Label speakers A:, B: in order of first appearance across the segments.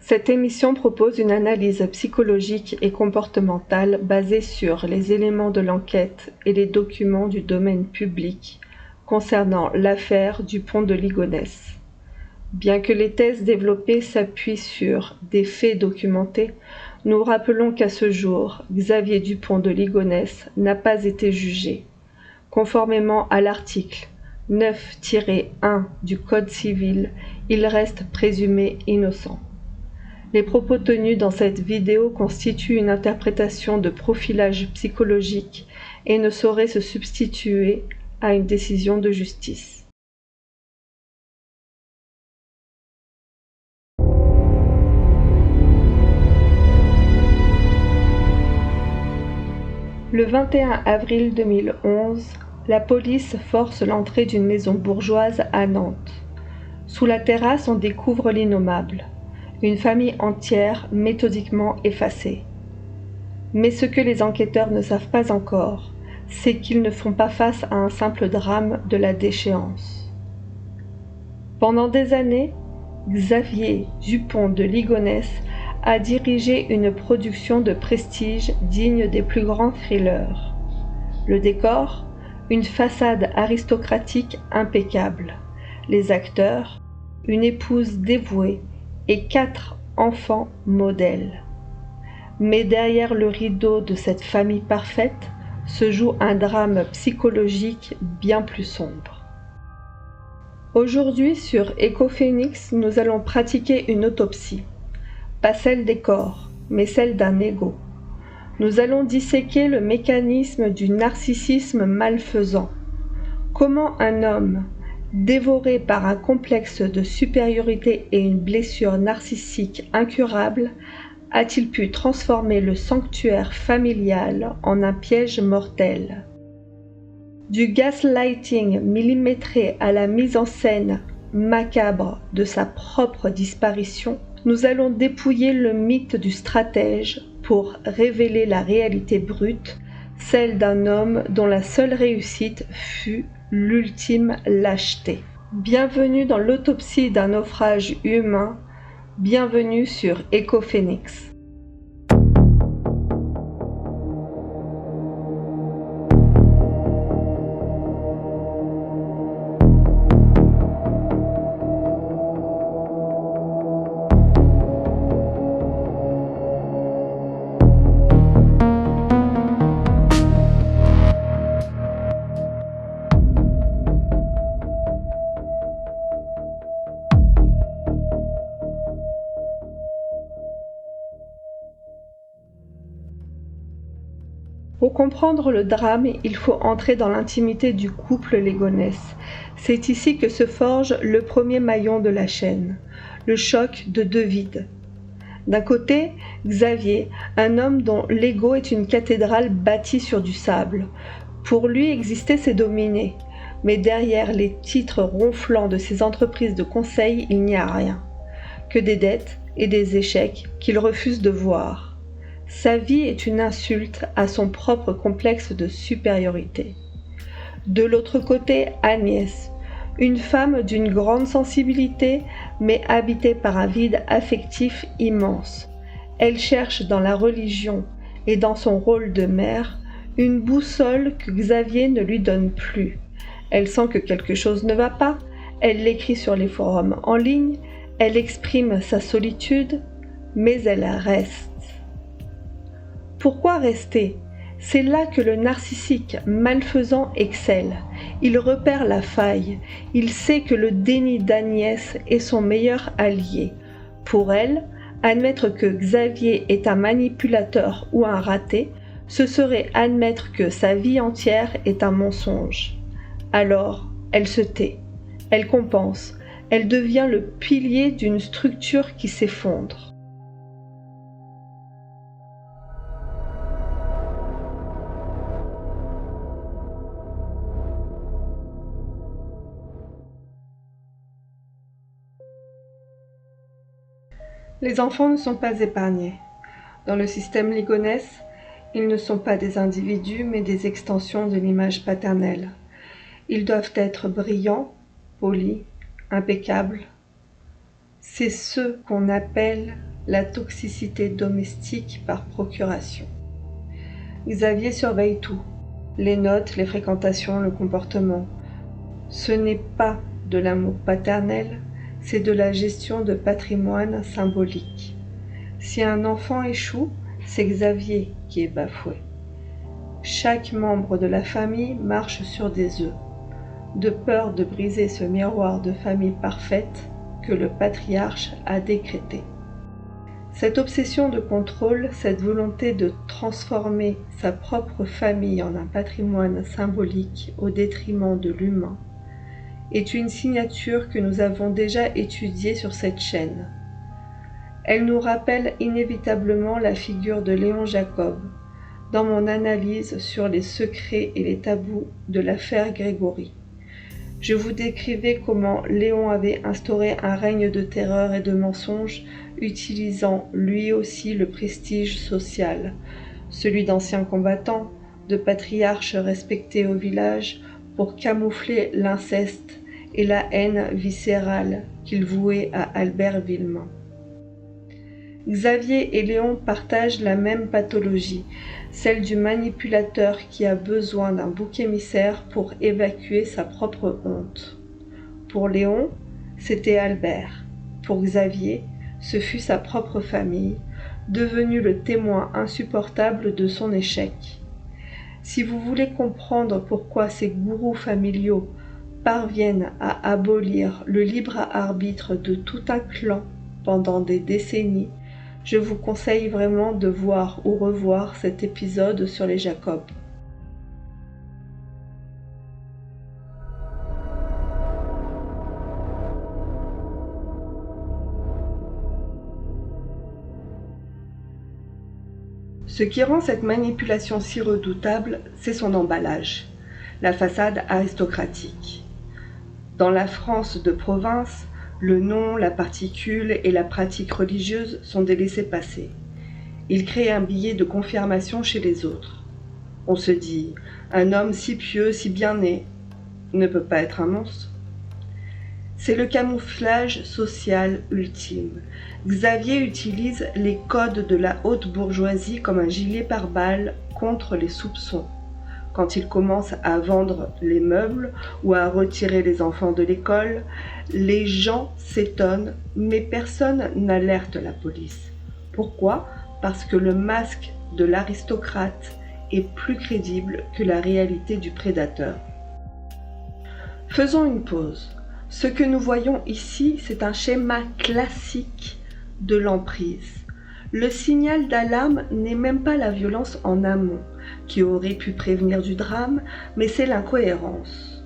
A: Cette émission propose une analyse psychologique et comportementale basée sur les éléments de l'enquête et les documents du domaine public concernant l'affaire Dupont de Ligonnès. Bien que les thèses développées s'appuient sur des faits documentés, nous rappelons qu'à ce jour, Xavier Dupont de Ligonnès n'a pas été jugé. Conformément à l'article 9-1 du Code civil, il reste présumé innocent. Les propos tenus dans cette vidéo constituent une interprétation de profilage psychologique et ne sauraient se substituer à une décision de justice. Le 21 avril 2011, la police force l'entrée d'une maison bourgeoise à Nantes. Sous la terrasse, on découvre l'innommable. Une famille entière méthodiquement effacée. Mais ce que les enquêteurs ne savent pas encore, c'est qu'ils ne font pas face à un simple drame de la déchéance. Pendant des années, Xavier Dupont de Ligonnès a dirigé une production de prestige digne des plus grands thrillers. Le décor, une façade aristocratique impeccable. Les acteurs, une épouse dévouée, et 4 enfants modèles. Mais derrière le rideau de cette famille parfaite se joue un drame psychologique bien plus sombre. Aujourd'hui, sur Ecophénix, nous allons pratiquer une autopsie. Pas celle des corps, mais celle d'un ego. Nous allons disséquer le mécanisme du narcissisme malfaisant. Comment un homme, dévoré par un complexe de supériorité et une blessure narcissique incurable, a-t-il pu transformer le sanctuaire familial en un piège mortel? Du gaslighting millimétré à la mise en scène macabre de sa propre disparition, nous allons dépouiller le mythe du stratège pour révéler la réalité brute, celle d'un homme dont la seule réussite fut l'ultime lâcheté. Bienvenue dans l'autopsie d'un naufrage humain, bienvenue sur Ecophénix. Pour comprendre le drame, il faut entrer dans l'intimité du couple Ligonnès. C'est ici que se forge le premier maillon de la chaîne, le choc de deux vides. D'un côté, Xavier, un homme dont l'ego est une cathédrale bâtie sur du sable. Pour lui, exister, c'est dominer. Mais derrière les titres ronflants de ses entreprises de conseil, il n'y a rien. Que des dettes et des échecs qu'il refuse de voir. Sa vie est une insulte à son propre complexe de supériorité. De l'autre côté, Agnès, une femme d'une grande sensibilité, mais habitée par un vide affectif immense. Elle cherche dans la religion et dans son rôle de mère une boussole que Xavier ne lui donne plus. Elle sent que quelque chose ne va pas, elle l'écrit sur les forums en ligne, elle exprime sa solitude, mais elle reste. Pourquoi rester? C'est là que le narcissique malfaisant excelle. Il repère la faille. Il sait que le déni d'Agnès est son meilleur allié. Pour elle, admettre que Xavier est un manipulateur ou un raté, ce serait admettre que sa vie entière est un mensonge. Alors, elle se tait. Elle compense. Elle devient le pilier d'une structure qui s'effondre. Les enfants ne sont pas épargnés. Dans le système Ligonnès, ils ne sont pas des individus, mais des extensions de l'image paternelle. Ils doivent être brillants, polis, impeccables. C'est ceux qu'on appelle la toxicité domestique par procuration. Xavier surveille tout, les notes, les fréquentations, le comportement. Ce n'est pas de l'amour paternel, c'est de la gestion de patrimoine symbolique. Si un enfant échoue, c'est Xavier qui est bafoué. Chaque membre de la famille marche sur des œufs, de peur de briser ce miroir de famille parfaite que le patriarche a décrété. Cette obsession de contrôle, cette volonté de transformer sa propre famille en un patrimoine symbolique au détriment de l'humain, est une signature que nous avons déjà étudiée sur cette chaîne. Elle nous rappelle inévitablement la figure de Léon Jacob, dans mon analyse sur les secrets et les tabous de l'affaire Grégory. Je vous décrivais comment Léon avait instauré un règne de terreur et de mensonges, utilisant lui aussi le prestige social, celui d'anciens combattants, de patriarches respectés au village, pour camoufler l'inceste et la haine viscérale qu'il vouait à Albert Villemain. Xavier et Léon partagent la même pathologie, celle du manipulateur qui a besoin d'un bouc émissaire pour évacuer sa propre honte. Pour Léon, c'était Albert. Pour Xavier, ce fut sa propre famille, devenue le témoin insupportable de son échec. Si vous voulez comprendre pourquoi ces gourous familiaux parviennent à abolir le libre arbitre de tout un clan pendant des décennies, je vous conseille vraiment de voir ou revoir cet épisode sur les Jacob. Ce qui rend cette manipulation si redoutable, c'est son emballage, la façade aristocratique. Dans la France de province, le nom, la particule et la pratique religieuse sont des laissez-passer. Ils créent un billet de confirmation chez les autres. On se dit, un homme si pieux, si bien né, ne peut pas être un monstre. C'est le camouflage social ultime. Xavier utilise les codes de la haute bourgeoisie comme un gilet pare-balles contre les soupçons. Quand il commence à vendre les meubles ou à retirer les enfants de l'école, les gens s'étonnent, mais personne n'alerte la police. Pourquoi ? Parce que le masque de l'aristocrate est plus crédible que la réalité du prédateur. Faisons une pause. Ce que nous voyons ici, c'est un schéma classique de l'emprise. Le signal d'alarme n'est même pas la violence en amont, qui aurait pu prévenir du drame, mais c'est l'incohérence.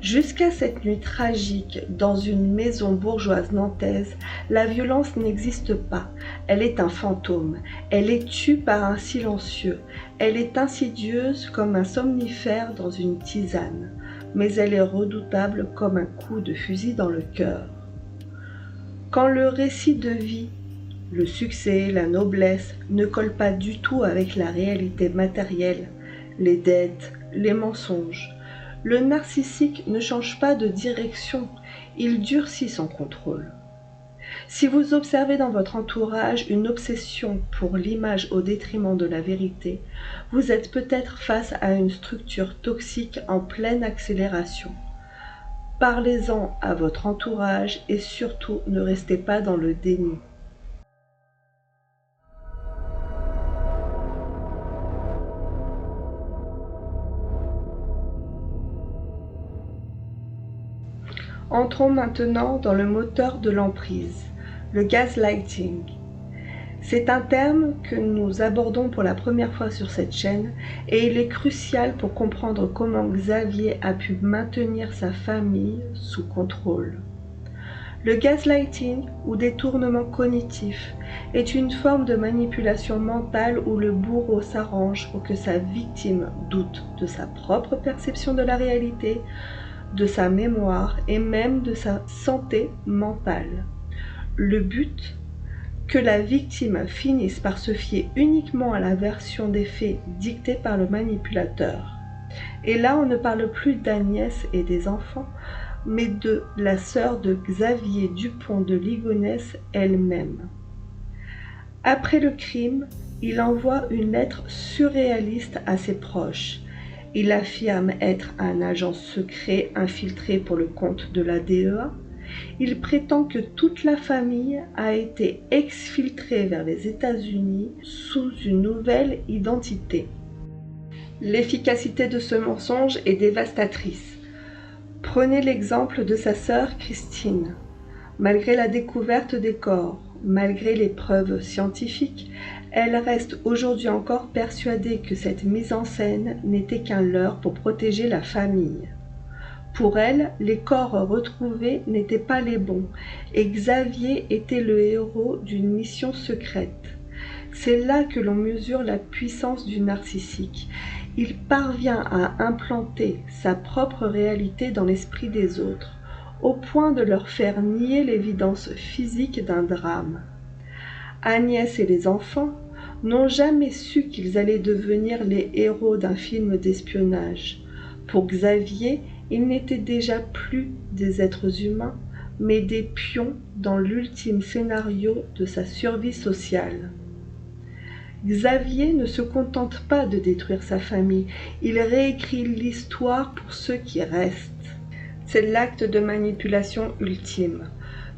A: Jusqu'à cette nuit tragique, dans une maison bourgeoise nantaise, la violence n'existe pas. Elle est un fantôme. Elle est tue par un silencieux. Elle est insidieuse comme un somnifère dans une tisane. Mais elle est redoutable comme un coup de fusil dans le cœur. Quand le récit de vie, le succès, la noblesse ne collent pas du tout avec la réalité matérielle, les dettes, les mensonges, le narcissique ne change pas de direction, il durcit son contrôle. Si vous observez dans votre entourage une obsession pour l'image au détriment de la vérité, vous êtes peut-être face à une structure toxique en pleine accélération. Parlez-en à votre entourage et surtout ne restez pas dans le déni. Entrons maintenant dans le moteur de l'emprise, le gaslighting. C'est un terme que nous abordons pour la première fois sur cette chaîne et il est crucial pour comprendre comment Xavier a pu maintenir sa famille sous contrôle. Le gaslighting, ou détournement cognitif, est une forme de manipulation mentale où le bourreau s'arrange pour que sa victime doute de sa propre perception de la réalité, de sa mémoire et même de sa santé mentale. Le but, que la victime finisse par se fier uniquement à la version des faits dictée par le manipulateur. Et là, on ne parle plus d'Agnès et des enfants, mais de la sœur de Xavier Dupont de Ligonnès elle-même. Après le crime, il envoie une lettre surréaliste à ses proches. Il affirme être un agent secret infiltré pour le compte de la DEA. Il prétend que toute la famille a été exfiltrée vers les États-Unis sous une nouvelle identité. L'efficacité de ce mensonge est dévastatrice. Prenez l'exemple de sa sœur Christine. Malgré la découverte des corps, malgré les preuves scientifiques, elle reste aujourd'hui encore persuadée que cette mise en scène n'était qu'un leurre pour protéger la famille. Pour elle, les corps retrouvés n'étaient pas les bons, et Xavier était le héros d'une mission secrète. C'est là que l'on mesure la puissance du narcissique. Il parvient à implanter sa propre réalité dans l'esprit des autres, au point de leur faire nier l'évidence physique d'un drame. Agnès et les enfants n'ont jamais su qu'ils allaient devenir les héros d'un film d'espionnage. Pour Xavier, ils n'étaient déjà plus des êtres humains, mais des pions dans l'ultime scénario de sa survie sociale. Xavier ne se contente pas de détruire sa famille, il réécrit l'histoire pour ceux qui restent. C'est l'acte de manipulation ultime.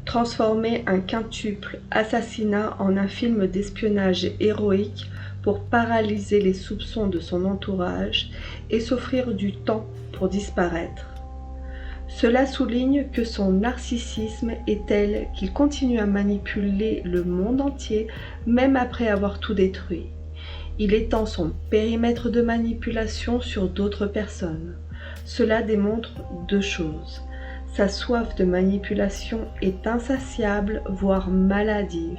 A: Transformer un quintuple assassinat en un film d'espionnage héroïque pour paralyser les soupçons de son entourage et s'offrir du temps pour disparaître. Cela souligne que son narcissisme est tel qu'il continue à manipuler le monde entier même après avoir tout détruit. Il étend son périmètre de manipulation sur d'autres personnes. Cela démontre deux choses. Sa soif de manipulation est insatiable, voire maladive,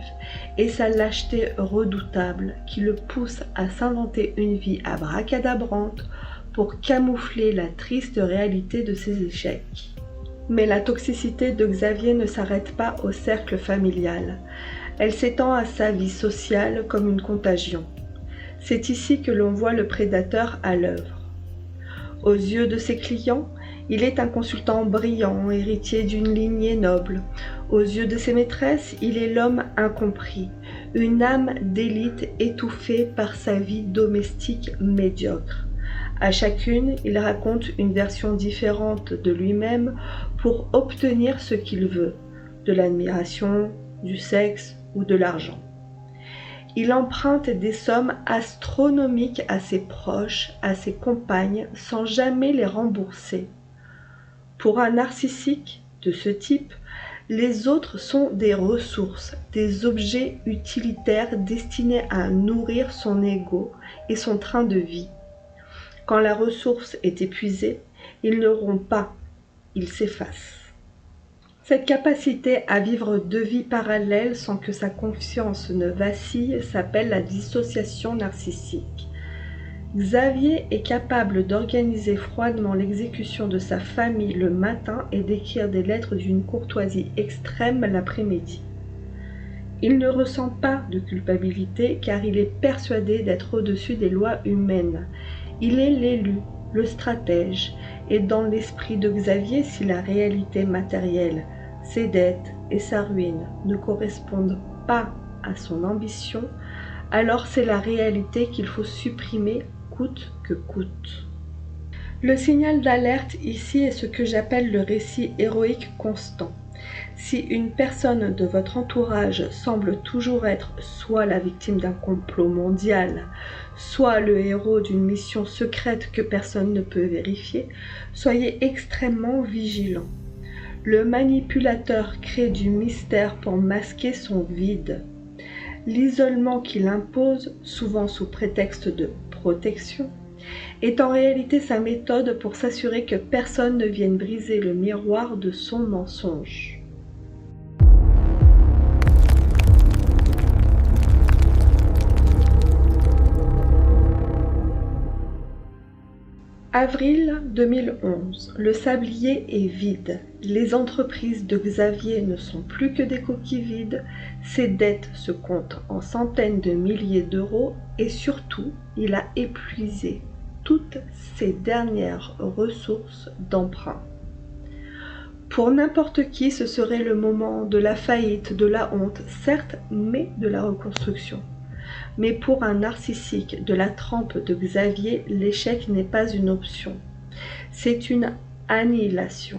A: et sa lâcheté redoutable qui le pousse à s'inventer une vie abracadabrante pour camoufler la triste réalité de ses échecs. Mais la toxicité de Xavier ne s'arrête pas au cercle familial. Elle s'étend à sa vie sociale comme une contagion. C'est ici que l'on voit le prédateur à l'œuvre. Aux yeux de ses clients, il est un consultant brillant, héritier d'une lignée noble. Aux yeux de ses maîtresses, il est l'homme incompris, une âme d'élite étouffée par sa vie domestique médiocre. À chacune, il raconte une version différente de lui-même pour obtenir ce qu'il veut, de l'admiration, du sexe ou de l'argent. Il emprunte des sommes astronomiques à ses proches, à ses compagnes, sans jamais les rembourser. Pour un narcissique de ce type, les autres sont des ressources, des objets utilitaires destinés à nourrir son ego et son train de vie. Quand la ressource est épuisée, il ne rompt pas, il s'efface. Cette capacité à vivre deux vies parallèles sans que sa confiance ne vacille s'appelle la dissociation narcissique. Xavier est capable d'organiser froidement l'exécution de sa famille le matin et d'écrire des lettres d'une courtoisie extrême l'après-midi. Il ne ressent pas de culpabilité car il est persuadé d'être au-dessus des lois humaines. Il est l'élu, le stratège, et dans l'esprit de Xavier, si la réalité matérielle, ses dettes et sa ruine ne correspondent pas à son ambition, alors c'est la réalité qu'il faut supprimer coûte que coûte. Le signal d'alerte ici est ce que j'appelle le récit héroïque constant. Si une personne de votre entourage semble toujours être soit la victime d'un complot mondial, soit le héros d'une mission secrète que personne ne peut vérifier, soyez extrêmement vigilants. Le manipulateur crée du mystère pour masquer son vide. L'isolement qu'il impose, souvent sous prétexte de protection, est en réalité sa méthode pour s'assurer que personne ne vienne briser le miroir de son mensonge. Avril 2011, le sablier est vide. Les entreprises de Xavier ne sont plus que des coquilles vides. Ses dettes se comptent en centaines de milliers d'euros et surtout, il a épuisé toutes ses dernières ressources d'emprunt. Pour n'importe qui, ce serait le moment de la faillite, de la honte, certes, mais de la reconstruction. Mais pour un narcissique de la trempe de Xavier, l'échec n'est pas une option. C'est une annihilation.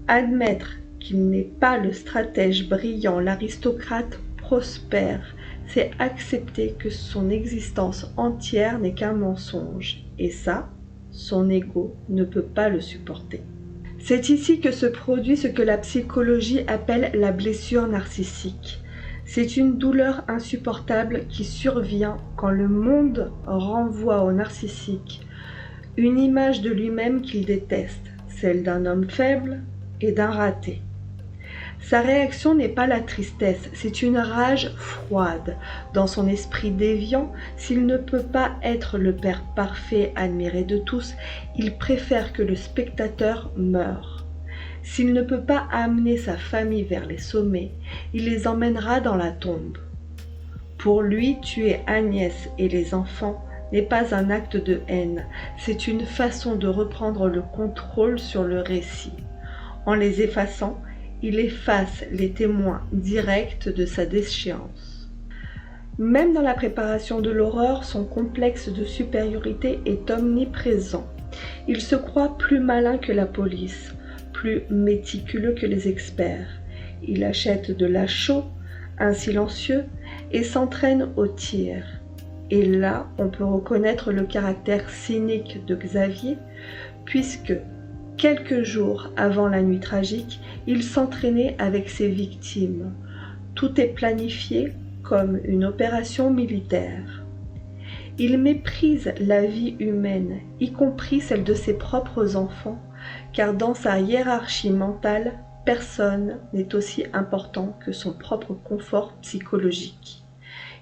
A: Admettre qu'il n'est pas le stratège brillant, l'aristocrate prospère, c'est accepter que son existence entière n'est qu'un mensonge. Et ça, son ego ne peut pas le supporter. C'est ici que se produit ce que la psychologie appelle la blessure narcissique. C'est une douleur insupportable qui survient quand le monde renvoie au narcissique une image de lui-même qu'il déteste, celle d'un homme faible et d'un raté. Sa réaction n'est pas la tristesse, c'est une rage froide. Dans son esprit déviant, s'il ne peut pas être le père parfait admiré de tous, il préfère que le spectateur meure. S'il ne peut pas amener sa famille vers les sommets, il les emmènera dans la tombe. Pour lui, tuer Agnès et les enfants n'est pas un acte de haine, c'est une façon de reprendre le contrôle sur le récit. En les effaçant, il efface les témoins directs de sa déchéance. Même dans la préparation de l'horreur, son complexe de supériorité est omniprésent. Il se croit plus malin que la police, plus méticuleux que les experts. Il achète de la chaux, un silencieux, et s'entraîne au tir. Et là, on peut reconnaître le caractère cynique de Xavier, puisque quelques jours avant la nuit tragique, il s'entraînait avec ses victimes. Tout est planifié comme une opération militaire. Il méprise la vie humaine, y compris celle de ses propres enfants, car dans sa hiérarchie mentale, personne n'est aussi important que son propre confort psychologique.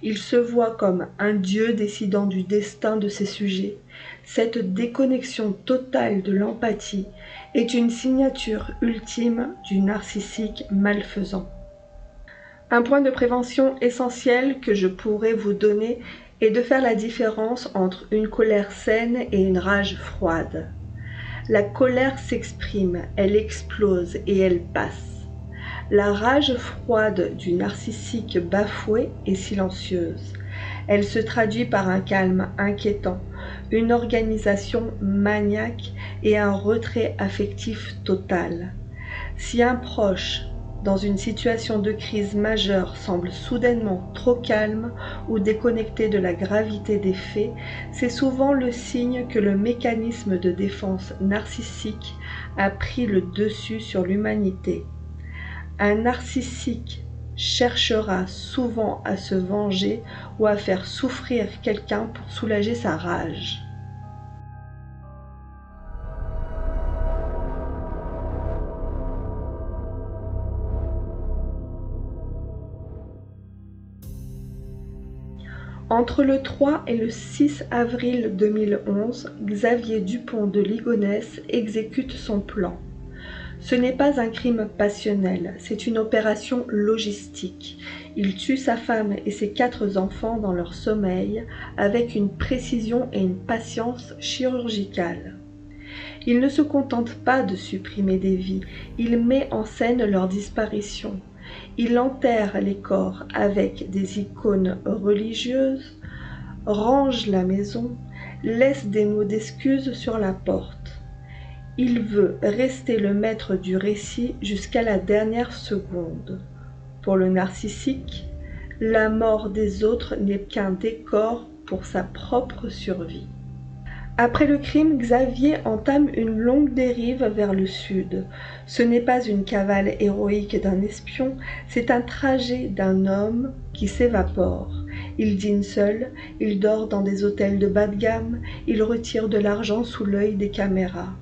A: Il se voit comme un dieu décidant du destin de ses sujets. Cette déconnexion totale de l'empathie est une signature ultime du narcissique malfaisant. Un point de prévention essentiel que je pourrais vous donner est de faire la différence entre une colère saine et une rage froide. La colère s'exprime, elle explose et elle passe. La rage froide du narcissique bafoué est silencieuse. Elle se traduit par un calme inquiétant, une organisation maniaque et un retrait affectif total. Si un proche, dans une situation de crise majeure, semble soudainement trop calme ou déconnecté de la gravité des faits, c'est souvent le signe que le mécanisme de défense narcissique a pris le dessus sur l'humanité. Un narcissique cherchera souvent à se venger ou à faire souffrir quelqu'un pour soulager sa rage. Entre le 3 et le 6 avril 2011, Xavier Dupont de Ligonnès exécute son plan. Ce n'est pas un crime passionnel, c'est une opération logistique. Il tue sa femme et ses 4 enfants dans leur sommeil avec une précision et une patience chirurgicales. Il ne se contente pas de supprimer des vies, il met en scène leur disparition. Il enterre les corps avec des icônes religieuses, range la maison, laisse des mots d'excuses sur la porte. Il veut rester le maître du récit jusqu'à la dernière seconde. Pour le narcissique, la mort des autres n'est qu'un décor pour sa propre survie. Après le crime, Xavier entame une longue dérive vers le sud. Ce n'est pas une cavale héroïque d'un espion, c'est un trajet d'un homme qui s'évapore. Il dîne seul, il dort dans des hôtels de bas de gamme, il retire de l'argent sous l'œil des caméras.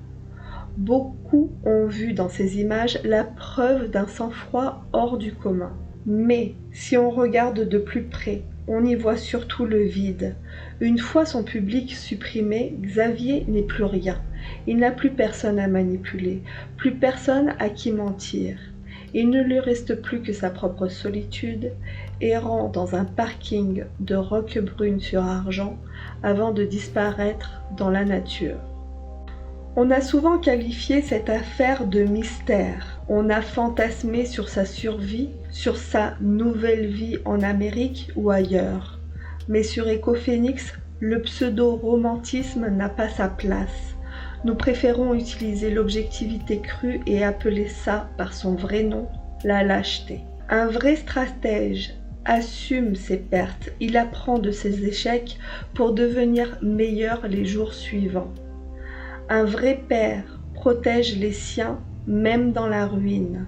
A: Beaucoup ont vu dans ces images la preuve d'un sang-froid hors du commun. Mais si on regarde de plus près, on y voit surtout le vide. Une fois son public supprimé, Xavier n'est plus rien. Il n'a plus personne à manipuler, plus personne à qui mentir. Il ne lui reste plus que sa propre solitude, errant dans un parking de Roquebrune-sur-Argent avant de disparaître dans la nature. On a souvent qualifié cette affaire de mystère. On a fantasmé sur sa survie, sur sa nouvelle vie en Amérique ou ailleurs. Mais sur Ecophénix, le pseudo-romantisme n'a pas sa place. Nous préférons utiliser l'objectivité crue et appeler ça par son vrai nom, la lâcheté. Un vrai stratège assume ses pertes, il apprend de ses échecs pour devenir meilleur les jours suivants. Un vrai père protège les siens même dans la ruine.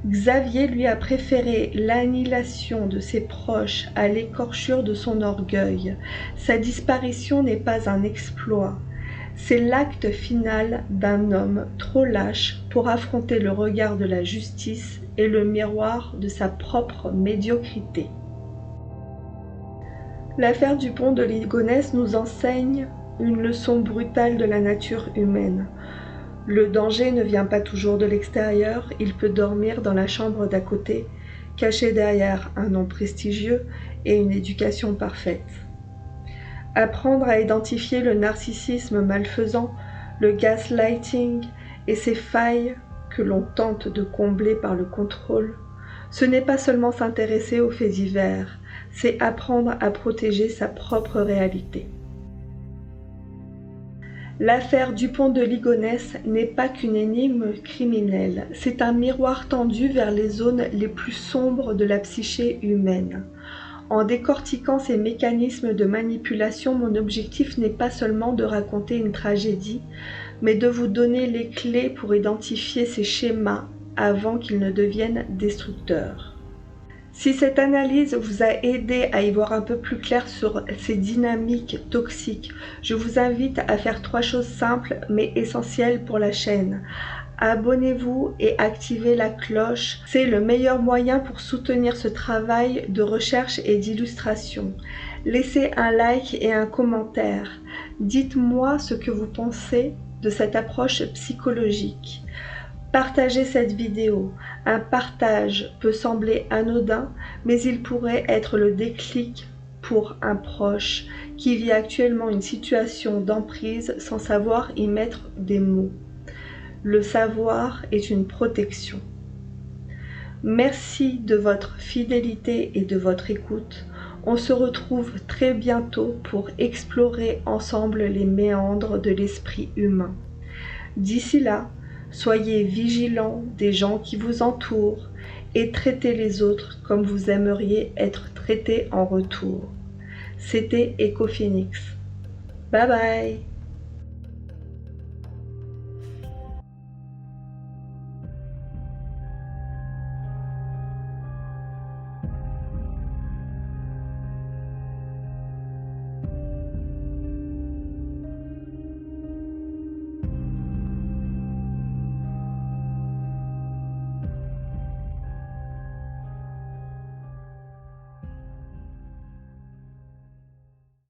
A: Xavier lui a préféré l'annihilation de ses proches à l'écorchure de son orgueil. Sa disparition n'est pas un exploit, c'est l'acte final d'un homme trop lâche pour affronter le regard de la justice et le miroir de sa propre médiocrité. L'affaire du pont de Ligonnès nous enseigne une leçon brutale de la nature humaine. Le danger ne vient pas toujours de l'extérieur, il peut dormir dans la chambre d'à côté, caché derrière un nom prestigieux et une éducation parfaite. Apprendre à identifier le narcissisme malfaisant, le gaslighting et ses failles que l'on tente de combler par le contrôle, ce n'est pas seulement s'intéresser aux faits divers, c'est apprendre à protéger sa propre réalité. L'affaire Dupont de Ligonnès n'est pas qu'une énigme criminelle, c'est un miroir tendu vers les zones les plus sombres de la psyché humaine. En décortiquant ces mécanismes de manipulation, mon objectif n'est pas seulement de raconter une tragédie, mais de vous donner les clés pour identifier ces schémas avant qu'ils ne deviennent destructeurs. Si cette analyse vous a aidé à y voir un peu plus clair sur ces dynamiques toxiques, je vous invite à faire 3 choses simples mais essentielles pour la chaîne. Abonnez-vous et activez la cloche, c'est le meilleur moyen pour soutenir ce travail de recherche et d'illustration. Laissez un like et un commentaire. Dites-moi ce que vous pensez de cette approche psychologique. Partagez cette vidéo. Un partage peut sembler anodin, mais il pourrait être le déclic pour un proche qui vit actuellement une situation d'emprise sans savoir y mettre des mots. Le savoir est une protection. Merci de votre fidélité et de votre écoute. On se retrouve très bientôt pour explorer ensemble les méandres de l'esprit humain. D'ici là, soyez vigilants des gens qui vous entourent et traitez les autres comme vous aimeriez être traités en retour. C'était Ecophénix. Bye bye!